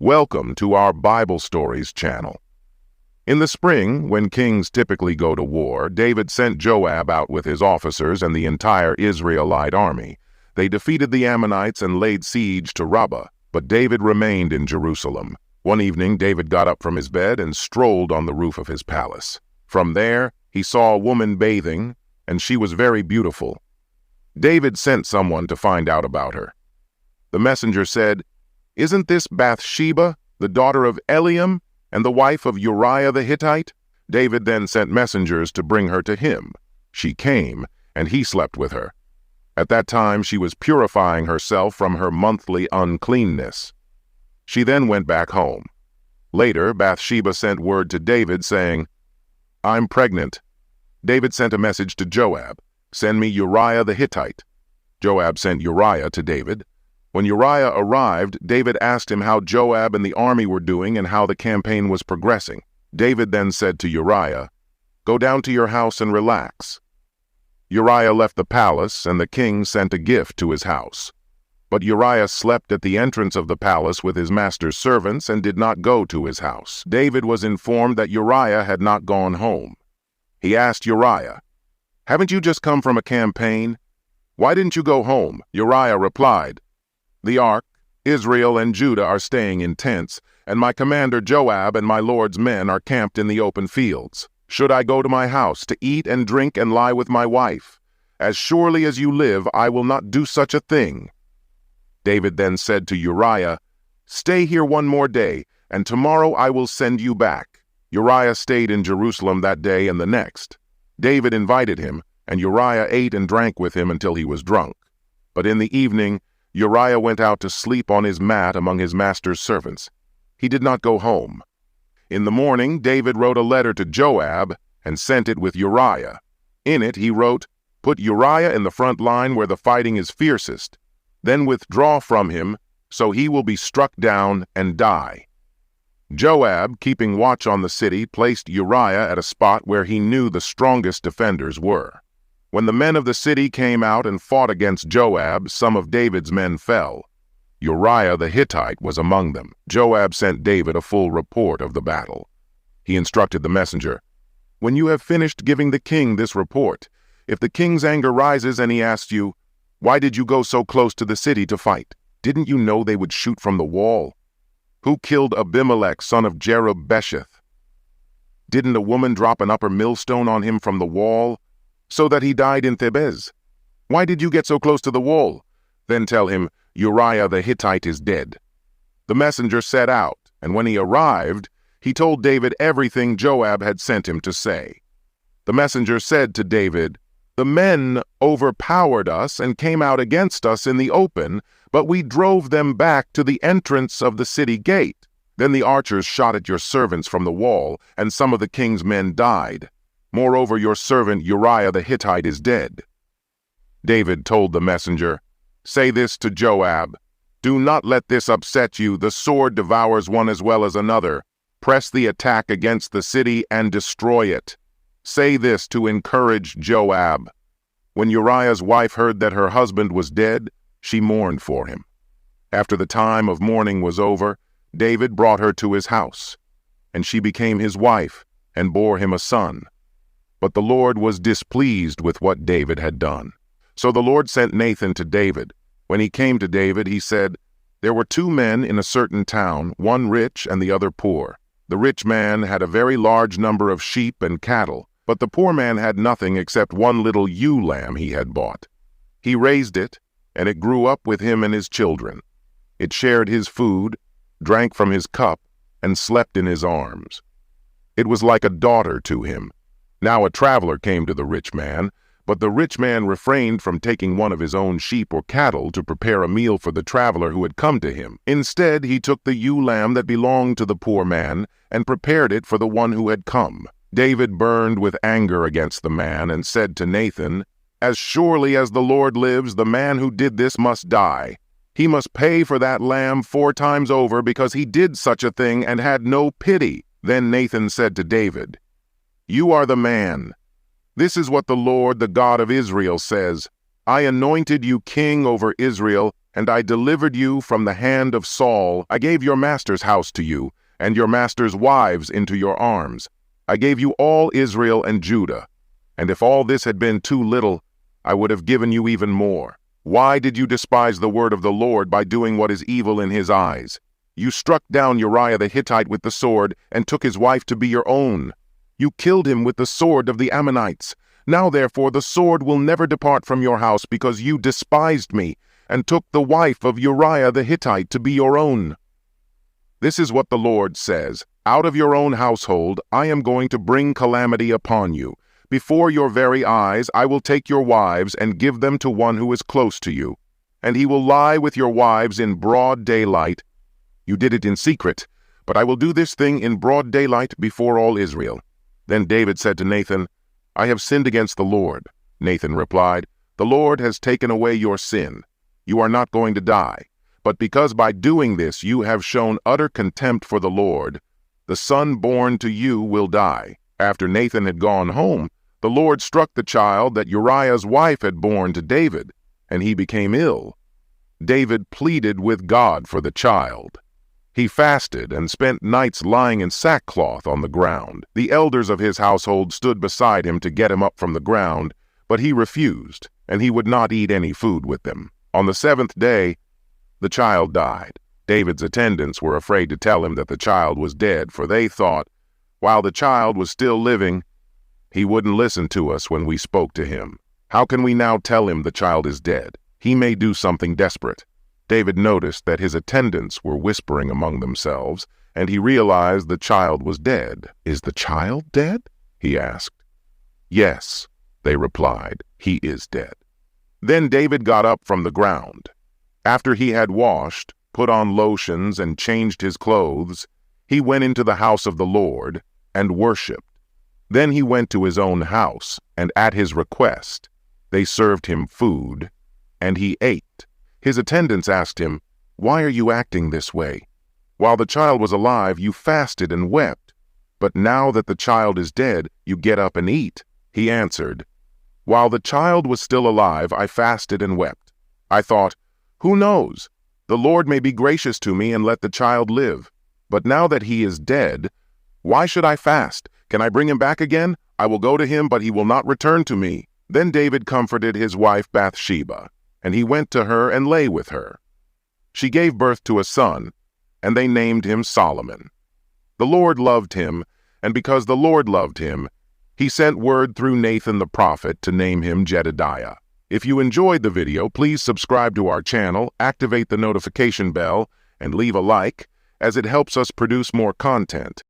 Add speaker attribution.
Speaker 1: Welcome to our Bible Stories channel. In the spring, when kings typically go to war, David sent Joab out with his officers and the entire Israelite army. They defeated the Ammonites and laid siege to Rabbah, but David remained in Jerusalem. One evening, David got up from his bed and strolled on the roof of his palace. From there, he saw a woman bathing, and she was very beautiful. David sent someone to find out about her. The messenger said, "Isn't this Bathsheba, the daughter of Eliam, and the wife of Uriah the Hittite?" David then sent messengers to bring her to him. She came, and he slept with her. At that time she was purifying herself from her monthly uncleanness. She then went back home. Later, Bathsheba sent word to David saying, "I'm pregnant." David sent a message to Joab, "Send me Uriah the Hittite." Joab sent Uriah to David. When Uriah arrived, David asked him how Joab and the army were doing and how the campaign was progressing. David then said to Uriah, "Go down to your house and relax." Uriah left the palace, and the king sent a gift to his house. But Uriah slept at the entrance of the palace with his master's servants and did not go to his house. David was informed that Uriah had not gone home. He asked Uriah, "Haven't you just come from a campaign? Why didn't you go home?" Uriah replied, "The ark, Israel, and Judah are staying in tents, and my commander Joab and my lord's men are camped in the open fields. Should I go to my house to eat and drink and lie with my wife? As surely as you live, I will not do such a thing." David then said to Uriah, "Stay here one more day, and tomorrow I will send you back." Uriah stayed in Jerusalem that day and the next. David invited him, and Uriah ate and drank with him until he was drunk. But in the evening, Uriah went out to sleep on his mat among his master's servants. He did not go home. In the morning, David wrote a letter to Joab and sent it with Uriah. In it, he wrote, "Put Uriah in the front line where the fighting is fiercest. Then withdraw from him, so he will be struck down and die." Joab, keeping watch on the city, placed Uriah at a spot where he knew the strongest defenders were. When the men of the city came out and fought against Joab, some of David's men fell. Uriah the Hittite was among them. Joab sent David a full report of the battle. He instructed the messenger, "When you have finished giving the king this report, if the king's anger rises and he asks you, 'Why did you go so close to the city to fight? Didn't you know they would shoot from the wall? Who killed Abimelech, son of Jerub-Besheth? Didn't a woman drop an upper millstone on him from the wall, so that he died in Thebez? Why did you get so close to the wall?' Then tell him, 'Uriah the Hittite is dead.'" The messenger set out, and when he arrived, he told David everything Joab had sent him to say. The messenger said to David, "The men overpowered us and came out against us in the open, but we drove them back to the entrance of the city gate. Then the archers shot at your servants from the wall, and some of the king's men died. Moreover, your servant Uriah the Hittite is dead." David told the messenger, "Say this to Joab, 'Do not let this upset you. The sword devours one as well as another. Press the attack against the city and destroy it.' Say this to encourage Joab." When Uriah's wife heard that her husband was dead, she mourned for him. After the time of mourning was over, David brought her to his house, and she became his wife and bore him a son. But the Lord was displeased with what David had done. So the Lord sent Nathan to David. When he came to David, he said, "There were two men in a certain town, one rich and the other poor. The rich man had a very large number of sheep and cattle, but the poor man had nothing except one little ewe lamb he had bought. He raised it, and it grew up with him and his children. It shared his food, drank from his cup, and slept in his arms. It was like a daughter to him. Now a traveler came to the rich man, but the rich man refrained from taking one of his own sheep or cattle to prepare a meal for the traveler who had come to him. Instead, he took the ewe lamb that belonged to the poor man and prepared it for the one who had come. David burned with anger against the man and said to Nathan, 'As surely as the Lord lives, the man who did this must die. He must pay for that lamb 4 times over because he did such a thing and had no pity.' Then Nathan said to David, 'You are the man. This is what the Lord, the God of Israel, says. I anointed you king over Israel, And I delivered you from the hand of Saul. I gave your master's house to you, and your master's wives into your arms. I gave you all Israel and Judah. And if all this had been too little, I would have given you even more. Why did you despise the word of the Lord by doing what is evil in his eyes? You struck down Uriah the Hittite with the sword and took his wife to be your own. You killed him with the sword of the Ammonites. Now therefore the sword will never depart from your house, because you despised me and took the wife of Uriah the Hittite to be your own. This is what the Lord says, out of your own household I am going to bring calamity upon you. Before your very eyes I will take your wives and give them to one who is close to you, and he will lie with your wives in broad daylight. You did it in secret, but I will do this thing in broad daylight before all Israel. Then David said to Nathan, I have sinned against the Lord. Nathan replied, The Lord has taken away your sin. You are not going to die. But because by doing this you have shown utter contempt for the Lord, the son born to you will die. After Nathan had gone home, the Lord struck the child that Uriah's wife had borne to David, and he became ill. David pleaded with God for the child. He fasted and spent nights lying in sackcloth on the ground. The elders of his household stood beside him to get him up from the ground, but he refused, and he would not eat any food with them. On the seventh day, the child died. David's attendants were afraid to tell him that the child was dead, for they thought, while the child was still living, he wouldn't listen to us when we spoke to him. How can we now tell him the child is dead? He may do something desperate. David noticed that his attendants were whispering among themselves, and he realized the child was dead. Is the child dead? He asked. Yes, they replied, he is dead. Then David got up from the ground. After he had washed, put on lotions, and changed his clothes, he went into the house of the Lord and worshipped. Then he went to his own house, and at his request, they served him food, and he ate. His attendants asked him, Why are you acting this way? While the child was alive, you fasted and wept. But now that the child is dead, you get up and eat. He answered, While the child was still alive, I fasted and wept. I thought, Who knows? The Lord may be gracious to me and let the child live. But now that he is dead, why should I fast? Can I bring him back again? I will go to him, but he will not return to me. Then David comforted his wife Bathsheba, and he went to her and lay with her. She gave birth to a son, and they named him Solomon. The Lord loved him, and because the Lord loved him, he sent word through Nathan the prophet to name him Jedediah. If you enjoyed the video, please subscribe to our channel, activate the notification bell, and leave a like, as it helps us produce more content.